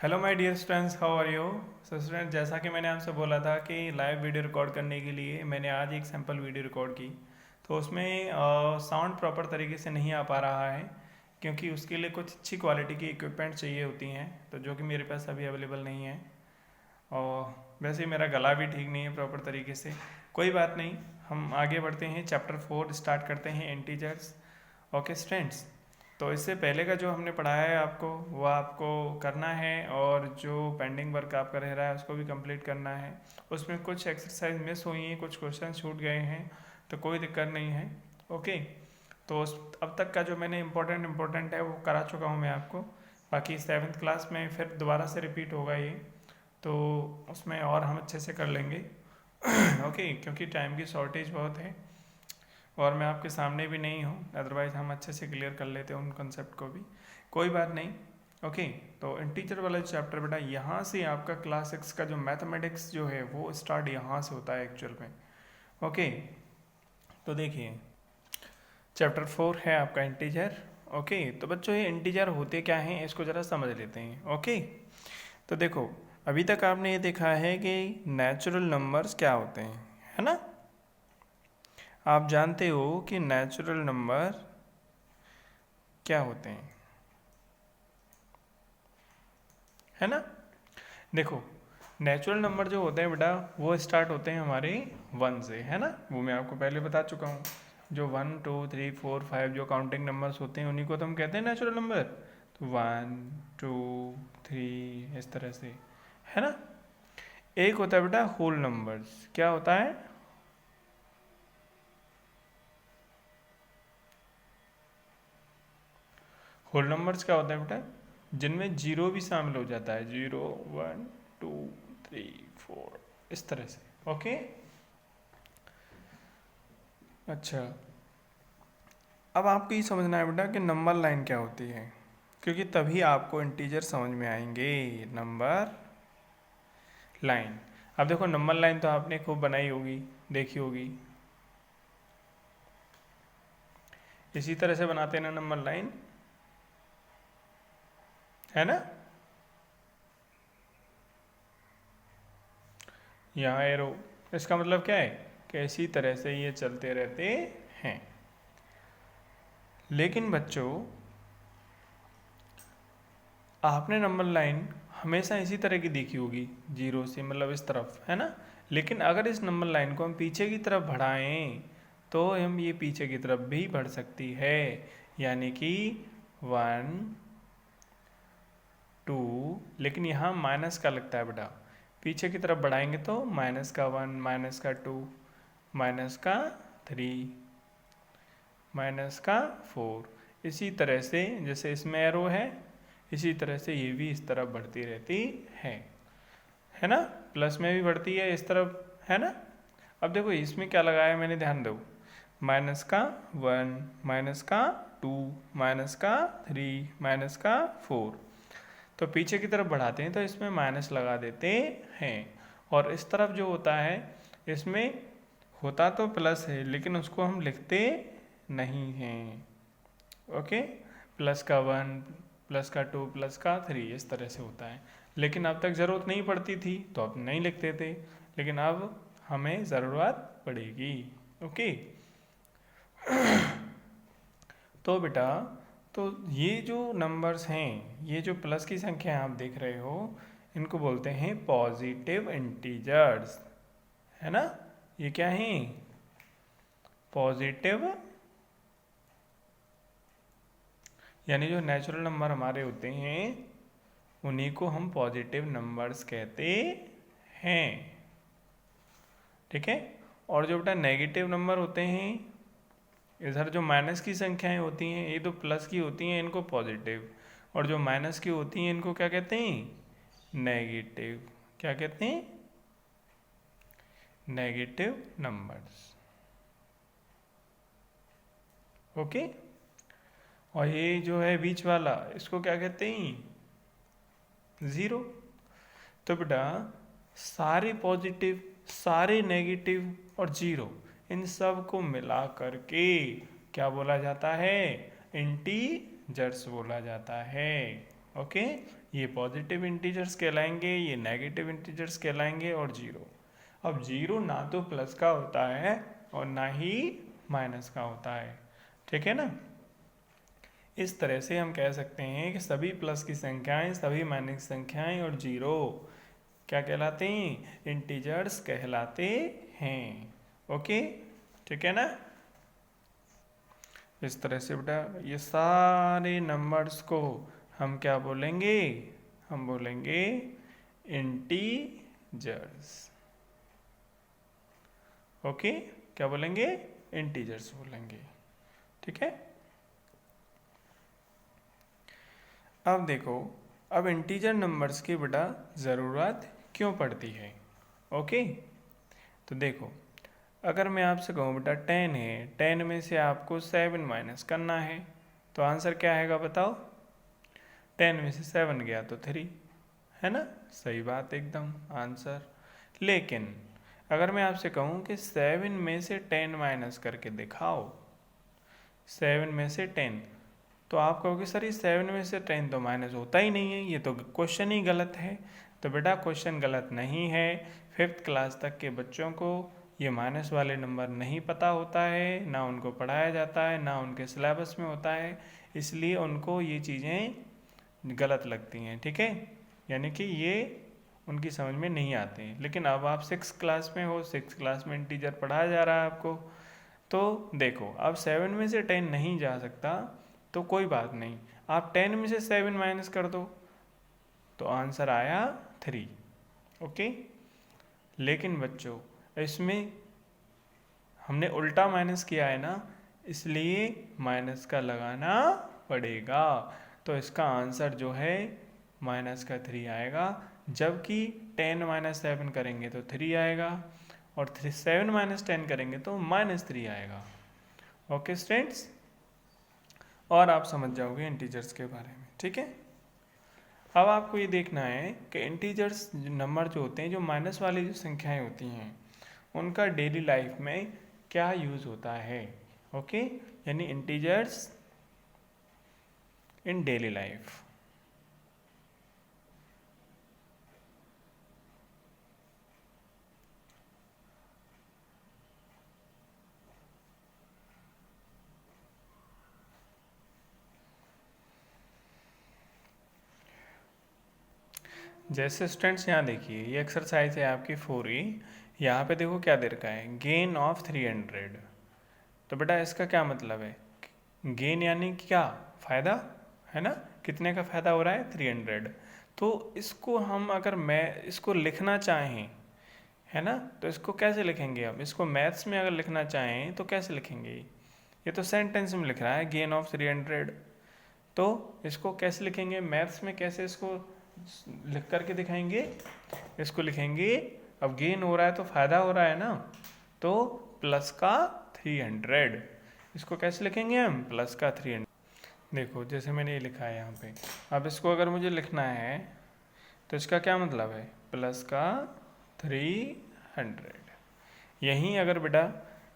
Hello my dear students, how are you. So student, जैसा कि मैंने आपसे बोला था कि लाइव वीडियो रिकॉर्ड करने के लिए मैंने आज एक सैम्पल वीडियो रिकॉर्ड की। तो उसमें साउंड प्रॉपर तरीके से नहीं आ पा रहा है, क्योंकि उसके लिए कुछ अच्छी क्वालिटी की इक्विपमेंट चाहिए होती हैं, तो जो कि मेरे पास अभी अवेलेबल नहीं है। और वैसे ही मेरा गला भी ठीक नहीं है प्रॉपर तरीके से। कोई बात नहीं, हम आगे बढ़ते हैं। चैप्टर 4 स्टार्ट करते हैं, इंटीजर्स। ओके स्टूडेंट्स, तो इससे पहले का जो हमने पढ़ाया है आपको, वो आपको करना है, और जो पेंडिंग वर्क आपका रह रहा है उसको भी कंप्लीट करना है। उसमें कुछ एक्सरसाइज मिस हुई हैं, कुछ क्वेश्चन छूट गए हैं, तो कोई दिक्कत नहीं है। ओके, तो अब तक का जो मैंने इम्पोर्टेंट है वो करा चुका हूँ मैं आपको। बाकी 7th क्लास में फिर दोबारा से रिपीट होगा ये, तो उसमें और हम अच्छे से कर लेंगे। ओके, क्योंकि टाइम की शॉर्टेज बहुत है और मैं आपके सामने भी नहीं हूँ, अदरवाइज हम अच्छे से क्लियर कर लेते हैं उन कंसेप्ट को भी। कोई बात नहीं। ओके, तो इंटीजर वाला चैप्टर बेटा, यहाँ से आपका क्लास 6 का जो मैथमेटिक्स जो है वो स्टार्ट यहाँ से होता है एक्चुअल में। ओके, तो देखिए चैप्टर 4 है आपका इंटीजर। ओके, तो बच्चों ये इंटीजर होते क्या हैं इसको ज़रा समझ लेते हैं। ओके, तो देखो अभी तक आपने ये देखा है कि नेचुरल नंबर्स क्या होते हैं, है ना। आप जानते हो कि नेचुरल नंबर क्या होते हैं, है ना। देखो नेचुरल नंबर जो होते हैं बेटा, वो स्टार्ट होते हैं हमारे 1 से, है ना। वो मैं आपको पहले बता चुका हूँ। जो 1 2 3 4 5 जो काउंटिंग नंबर्स होते हैं उन्हीं को तो हम कहते हैं नेचुरल नंबर। तो 1 2 3 इस तरह से, है ना। एक होता है बेटा होल नंबर्स। क्या होता है? होल नंबर्स क्या होता है बेटा? जिनमें जीरो भी शामिल हो जाता है। 0 1 2 3 4 इस तरह से। ओके, अच्छा, अब आपको ये समझना है बेटा कि नंबर लाइन क्या होती है, क्योंकि तभी आपको इंटीजर समझ में आएंगे। Number line. अब देखो नंबर लाइन तो आपने खूब बनाई होगी, देखी होगी। इसी तरह से बनाते हैं ना नंबर लाइन, है ना। यहाँ एरो, इसका मतलब क्या है कि इसी तरह से ये चलते रहते हैं। लेकिन बच्चों आपने नंबर लाइन हमेशा इसी तरह की देखी होगी, जीरो से मतलब इस तरफ, है ना। लेकिन अगर इस नंबर लाइन को हम पीछे की तरफ बढ़ाएं तो हम ये पीछे की तरफ भी बढ़ सकती है, यानी कि 1 2, लेकिन यहाँ माइनस का लगता है बेटा। पीछे की तरफ बढ़ाएंगे तो माइनस का 1 माइनस का 2 माइनस का 3 माइनस का 4। इसी तरह से जैसे इसमें एरो है, इसी तरह से ये भी इस तरफ बढ़ती रहती है ना। प्लस में भी बढ़ती है इस तरफ, है ना। अब देखो इसमें क्या लगाया मैंने, ध्यान दो। माइनस का 1 माइनस का 2 माइनस का 3 माइनस का 4। तो पीछे की तरफ बढ़ाते हैं तो इसमें माइनस लगा देते हैं। और इस तरफ जो होता है इसमें होता तो प्लस है, लेकिन उसको हम लिखते नहीं हैं। ओके, प्लस का 1 प्लस का 2 प्लस का 3 इस तरह से होता है। लेकिन अब तक ज़रूरत नहीं पड़ती थी तो अब नहीं लिखते थे, लेकिन अब हमें ज़रूरत पड़ेगी। ओके, तो बेटा, तो ये जो नंबर्स हैं, ये जो प्लस की संख्या आप देख रहे हो, इनको बोलते हैं पॉजिटिव इंटीजर्स, है ना। ये क्या है? पॉजिटिव, यानी जो नेचुरल नंबर हमारे होते हैं उन्हीं को हम पॉजिटिव नंबर्स कहते हैं, ठीक है। और जो बेटा नेगेटिव नंबर होते हैं, इधर जो माइनस की संख्याएं होती हैं ये तो प्लस की होती हैं, इनको पॉजिटिव, और जो माइनस की होती हैं इनको क्या कहते हैं? नेगेटिव। क्या कहते हैं? Negative numbers. ओके, और ये जो है बीच वाला इसको क्या कहते हैं? ज़ीरो। तो बेटा सारे पॉजिटिव, सारे नेगेटिव और जीरो, इन सब को मिला करके क्या बोला जाता है? इंटीजर्स बोला जाता है। ओके, ये पॉजिटिव इंटीजर्स कहलाएंगे, ये नेगेटिव इंटीजर्स कहलाएंगे, और जीरो। अब जीरो ना तो प्लस का होता है और ना ही माइनस का होता है, ठीक है ना। इस तरह से हम कह सकते हैं कि सभी प्लस की संख्याएं, सभी माइनस की संख्याएं और जीरो क्या कहलाते हैं, इंटीजर्स कहलाते हैं। ओके, ठीक है ना। इस तरह से बेटा ये सारे नंबर्स को हम क्या बोलेंगे, हम बोलेंगे इंटीजर्स। ओके, क्या बोलेंगे, इंटीजर्स बोलेंगे, ठीक है। अब देखो, अब इंटीजर नंबर्स की बेटा ज़रूरत क्यों पड़ती है। ओके, तो देखो, अगर मैं आपसे कहूँ बेटा 10 है, 10 में से आपको 7 माइनस करना है, तो आंसर क्या आएगा बताओ। 10 में से 7 गया तो 3, है ना, सही बात एकदम आंसर। लेकिन अगर मैं आपसे कहूँ कि 7 में से 10 माइनस करके दिखाओ, 7 में से 10, तो आप कहोगे सर ये 7 में से 10 तो माइनस होता ही नहीं है, ये तो क्वेश्चन ही गलत है। तो बेटा क्वेश्चन गलत नहीं है, 5th क्लास तक के बच्चों को ये माइनस वाले नंबर नहीं पता होता है, ना उनको पढ़ाया जाता है, ना उनके सिलेबस में होता है, इसलिए उनको ये चीज़ें गलत लगती हैं, ठीक है, यानी कि ये उनकी समझ में नहीं आते हैं। लेकिन अब आप 6th क्लास में हो, 6th क्लास में इंटीजर पढ़ाया जा रहा है आपको, तो देखो अब 7 में से 10 नहीं जा सकता तो कोई बात नहीं, आप 10 में से 7 माइनस कर दो तो आंसर आया 3। ओके, लेकिन बच्चों इसमें हमने उल्टा माइनस किया है ना, इसलिए माइनस का लगाना पड़ेगा, तो इसका आंसर जो है माइनस का 3 आएगा। जबकि 10 माइनस 7 करेंगे तो 3 आएगा, और 7 माइनस 10 करेंगे तो -3 आएगा। ओके स्टूडेंट्स, और आप समझ जाओगे इंटीजर्स के बारे में, ठीक है। अब आपको ये देखना है कि इंटीजर्स नंबर जो होते हैं, जो माइनस वाली जो संख्याएं होती हैं, उनका डेली लाइफ में क्या यूज़ होता है। ओके, यानी इंटीजर्स इन डेली लाइफ। जैसे स्टूडेंट्स यहाँ देखिए, ये एक्सरसाइज है आपकी 4E। यहाँ पे देखो क्या दे रखा है, गेन ऑफ 300। तो बेटा इसका क्या मतलब है, गेन यानी क्या, फ़ायदा, है ना, कितने का फ़ायदा हो रहा है, 300। तो इसको हम अगर मैं इसको लिखना चाहें, है ना, तो इसको कैसे लिखेंगे। अब इसको मैथ्स में अगर लिखना चाहें तो कैसे लिखेंगे, ये तो सेंटेंस में लिख रहा है गेन ऑफ 300, तो इसको कैसे लिखेंगे मैथ्स में, कैसे इसको लिख करके दिखाएंगे, इसको लिखेंगे, अब गेन हो रहा है तो फायदा हो रहा है ना, तो प्लस का 300, इसको कैसे लिखेंगे हम, प्लस का 300। देखो जैसे मैंने ये लिखा है यहाँ पे, अब इसको अगर मुझे लिखना है तो इसका क्या मतलब है, प्लस का 300। यहीं अगर बेटा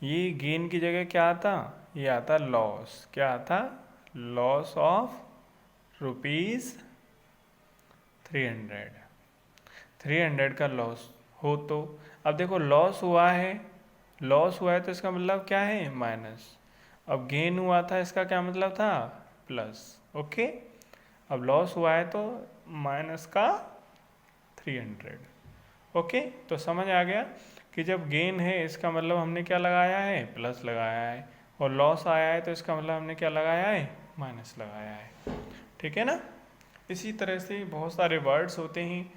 ये गेन की जगह क्या आता, ये आता लॉस, क्या आता, लॉस ऑफ ₹300। 300 का लॉस हो तो, अब देखो लॉस हुआ है, लॉस हुआ है तो इसका मतलब क्या है, माइनस। अब गेन हुआ था, इसका क्या मतलब था, प्लस। ओके, अब लॉस हुआ है तो माइनस का 300। ओके, तो समझ आ गया कि जब गेन है इसका मतलब हमने क्या लगाया है, प्लस लगाया है, और लॉस आया है तो इसका मतलब हमने क्या लगाया है, माइनस लगाया है, ठीक है ना। इसी तरह से बहुत सारे वर्ड्स होते हैं,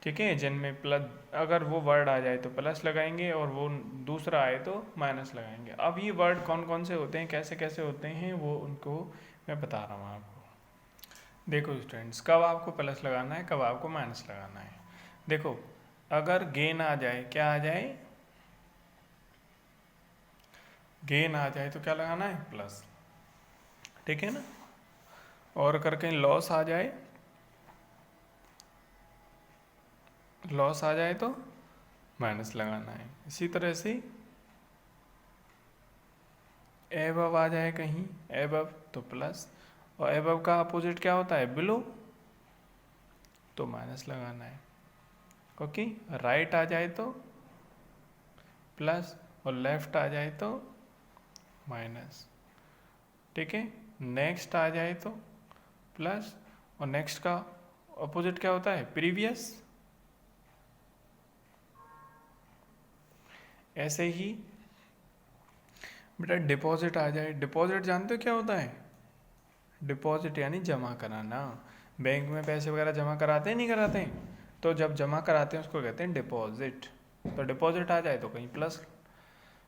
ठीक है, जिनमें प्लस, अगर वो वर्ड आ जाए तो प्लस लगाएंगे और वो दूसरा आए तो माइनस लगाएंगे। अब ये वर्ड कौन कौन से होते हैं, कैसे कैसे होते हैं, वो उनको मैं बता रहा हूँ आपको। देखो स्टूडेंट्स, कब आपको प्लस लगाना है, कब आपको माइनस लगाना है। देखो अगर गेन आ जाए, क्या आ जाए, गेन आ जाए तो क्या लगाना है, प्लस, ठीक है ना। और अगर कहीं लॉस आ जाए, लॉस आ जाए तो माइनस लगाना है। इसी तरह से एबव आ जाए कहीं, एबव तो प्लस, और एबव का अपोजिट क्या होता है, बिलो, तो माइनस लगाना है। ओके, राइट आ जाए तो प्लस और लेफ्ट आ जाए तो माइनस। ठीक है, नेक्स्ट आ जाए तो प्लस और नेक्स्ट का अपोजिट क्या होता है, प्रीवियस। ऐसे ही बेटा डिपॉजिट आ जाए। डिपॉजिट जानते हो क्या होता है? डिपॉजिट यानी जमा कराना। बैंक में पैसे वगैरह जमा कराते हैं नहीं कराते हैं? तो जब जमा कराते हैं उसको कहते हैं डिपॉजिट। तो डिपॉजिट आ जाए तो कहीं प्लस,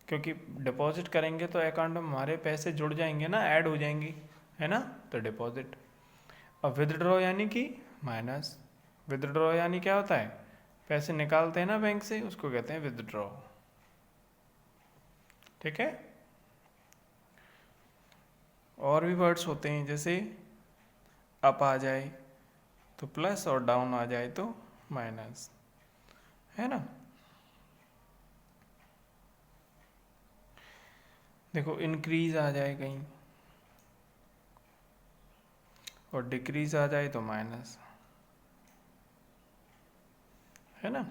क्योंकि डिपॉजिट करेंगे तो अकाउंट में हमारे पैसे जुड़ जाएंगे ना, ऐड हो जाएंगी, है ना, तो डिपॉजिट। अब विदड्रॉ यानी कि माइनस। विदड्रॉ यानी क्या होता है, पैसे निकालते हैं ना बैंक से, उसको कहते हैं विदड्रॉ। ठीक है, और भी वर्ड्स होते हैं, जैसे अप आ जाए तो प्लस और डाउन आ जाए तो माइनस, है ना। देखो इंक्रीज आ जाए कहीं और डिक्रीज आ जाए तो माइनस, है ना।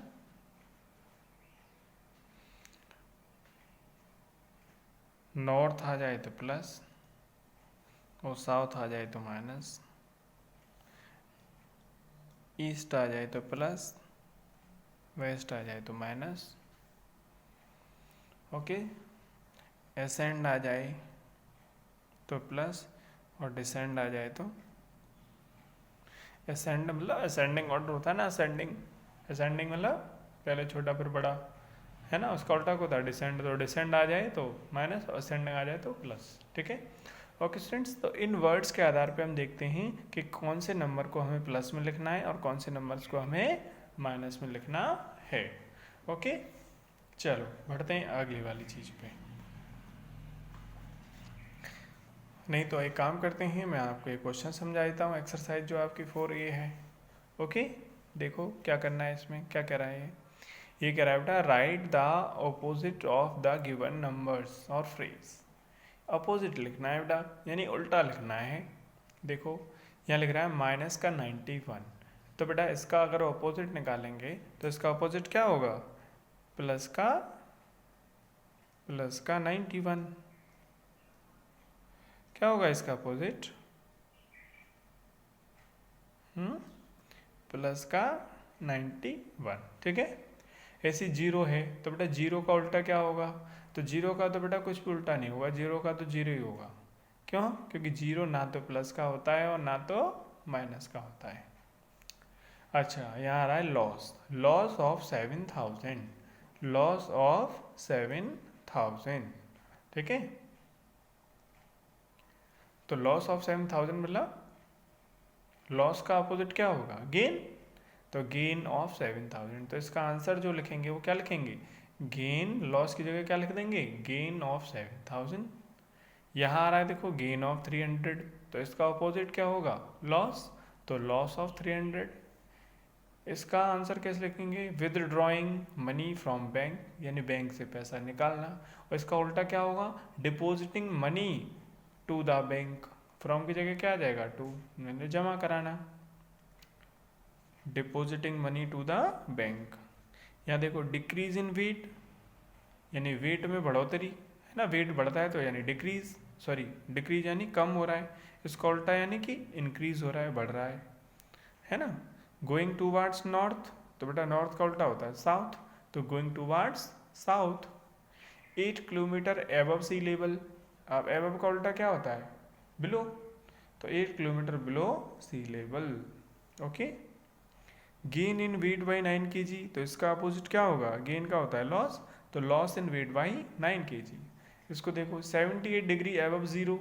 नॉर्थ आ जाए तो प्लस और साउथ आ जाए तो माइनस। ईस्ट आ जाए तो प्लस, वेस्ट आ जाए तो माइनस। ओके, एसेंड आ जाए तो प्लस और डिसेंड आ जाए तो, एसेंड मतलब असेंडिंग ऑर्डर होता है ना, असेंडिंग। असेंडिंग मतलब पहले छोटा फिर बड़ा, है ना, उसका उल्टा होता है डिसेंड। तो डिसेंड आ जाए तो माइनस और असेंडिंग आ जाए तो प्लस। ठीक है, ओके स्टूडेंट्स, तो इन वर्ड्स के आधार पे हम देखते हैं कि कौन से नंबर को हमें प्लस में लिखना है और कौन से नंबर्स को हमें माइनस में लिखना है। ओके, चलो बढ़ते हैं अगली वाली चीज़ पे। नहीं तो एक काम करते हैं, मैं आपको एक क्वेश्चन समझा देता हूँ, एक्सरसाइज जो आपकी 4A है। ओके, देखो क्या करना है इसमें, क्या कह रहा है ये कह रहा है बेटा, right the opposite of the given numbers और फ्रेज। अपोजिट लिखना है बेटा, यानी उल्टा लिखना है। देखो यहाँ लिख रहा है माइनस का 91, तो बेटा इसका अगर अपोजिट निकालेंगे तो इसका अपोजिट क्या होगा, प्लस का 91। क्या होगा इसका अपोजिट, प्लस का 91। ठीक है, ऐसी जीरो है तो बेटा जीरो का उल्टा क्या होगा, तो जीरो का तो बेटा कुछ भी उल्टा नहीं होगा, जीरो का तो जीरो ही होगा। क्यों, क्योंकि जीरो ना तो प्लस का होता है और ना तो माइनस का होता है। अच्छा, यहाँ आ रहा है loss, loss of 7000, loss of 7000। ठीक है, तो लॉस ऑफ 7000 मतलब लॉस का अपोजिट क्या होगा, गेन। तो गेन ऑफ 7000, तो इसका आंसर जो लिखेंगे वो क्या लिखेंगे, गेन। लॉस की जगह क्या लिख देंगे, गेन ऑफ 7000। यहाँ आ रहा है देखो गेन ऑफ 300, तो इसका अपोजिट क्या होगा, लॉस, तो लॉस ऑफ 300। इसका आंसर कैसे लिखेंगे, विदड्रॉइंग मनी फ्रॉम बैंक, यानी बैंक से पैसा निकालना। और इसका उल्टा क्या होगा, depositing money to the bank. From की जगह क्या आ जाएगा, टू, मैंने जमा कराना, depositing money to the bank. यहाँ देखो डिक्रीज इन वेट, यानी वेट में बढ़ोतरी, है ना, वेट बढ़ता है तो यानी डिक्रीज, सॉरी डिक्रीज यानी कम हो रहा है। इसका उल्टा यानी कि इंक्रीज हो रहा है, बढ़ रहा है ना। गोइंग टूवर्ड्स नॉर्थ, तो बेटा नॉर्थ का उल्टा होता है साउथ, तो going towards south. 8 kilometre above sea level, अब एबव का उल्टा क्या होता है, बिलो, तो 8 kilometre below sea level. Okay, gain in weight by 9 kg, तो इसका अपोजिट क्या होगा, गेन का होता है लॉस, तो loss in weight by 9 kg। इसको देखो 78 डिग्री एबव जीरो,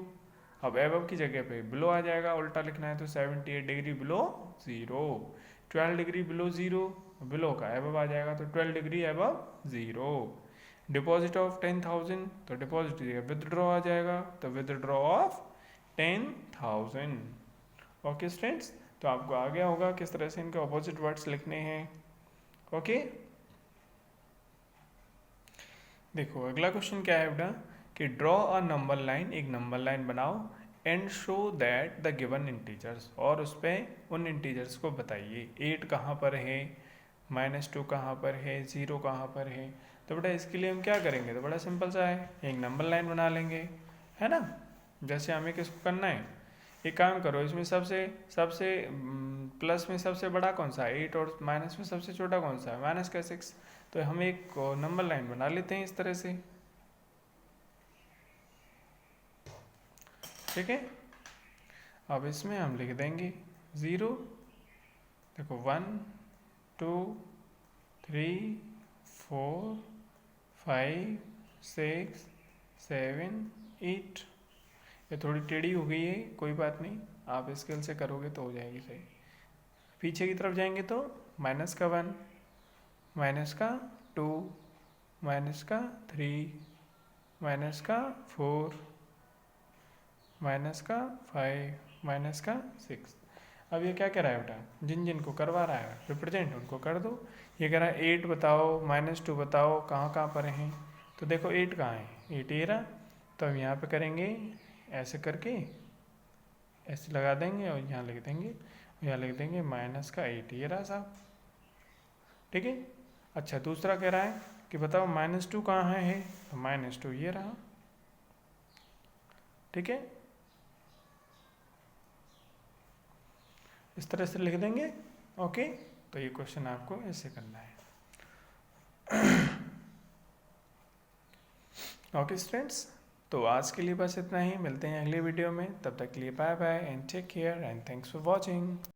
अब एबव की जगह पे बिलो आ जाएगा, उल्टा लिखना है तो 78 degree below zero. 12 degree below zero, below का एबव आ जाएगा तो 12 degree above zero. Deposit of 10,000, तो डिपॉजिट की जगह विदड्रॉ आ जाएगा, तो विदड्रॉ ऑफ 10,000। ओके स्टूडेंट्स, तो आपको आ गया होगा किस तरह से इनके ऑपोजिट वर्ड्स लिखने हैं। ओके, देखो अगला क्वेश्चन क्या है बेटा, कि ड्रॉ अ नंबर लाइन, एक नंबर लाइन बनाओ and show that the given integers, और उस पर उन इंटीजर्स को बताइए। 8 कहाँ पर है, -2 कहाँ पर है, 0 कहाँ पर है। तो बेटा इसके लिए हम क्या करेंगे, तो बड़ा सिंपल सा है, एक नंबर लाइन बना लेंगे, है ना। जैसे हमें किसको करना है, एक काम करो, इसमें सबसे सबसे प्लस में सबसे बड़ा कौन सा है 8, और माइनस में सबसे छोटा कौन सा है -6। तो हम एक नंबर लाइन बना लेते हैं इस तरह से, ठीक है। अब इसमें हम लिख देंगे 0, देखो 1 2 3 4 5 6 7 8। ये थोड़ी टेढ़ी हो गई है, कोई बात नहीं, आप स्केल से करोगे तो हो जाएगी सही। पीछे की तरफ जाएंगे तो -1, -2, -3, -4, -5, -6। अब ये क्या कह रहा है बेटा, जिन जिन को करवा रहा है रिप्रेजेंट उनको कर दो। ये कह रहा है 8 बताओ, -2 बताओ, कहाँ कहाँ पर हैं। तो देखो 8 कहाँ है, 8 ये रहा। तो हम यहाँ पे करेंगे ऐसे करके, ऐसे लगा देंगे और यहाँ लिख देंगे, यहाँ लिख देंगे -8, ये रहा साहब, ठीक है। अच्छा दूसरा कह रहा है कि बताओ -2 कहाँ है, तो -2 ये रहा, ठीक है। इस तरह से लिख देंगे, ओके। तो ये क्वेश्चन आपको ऐसे करना है। ओके स्टूडेंट्स, तो आज के लिए बस इतना ही, मिलते हैं अगले वीडियो में, तब तक के लिए bye bye and take care and thanks for watching.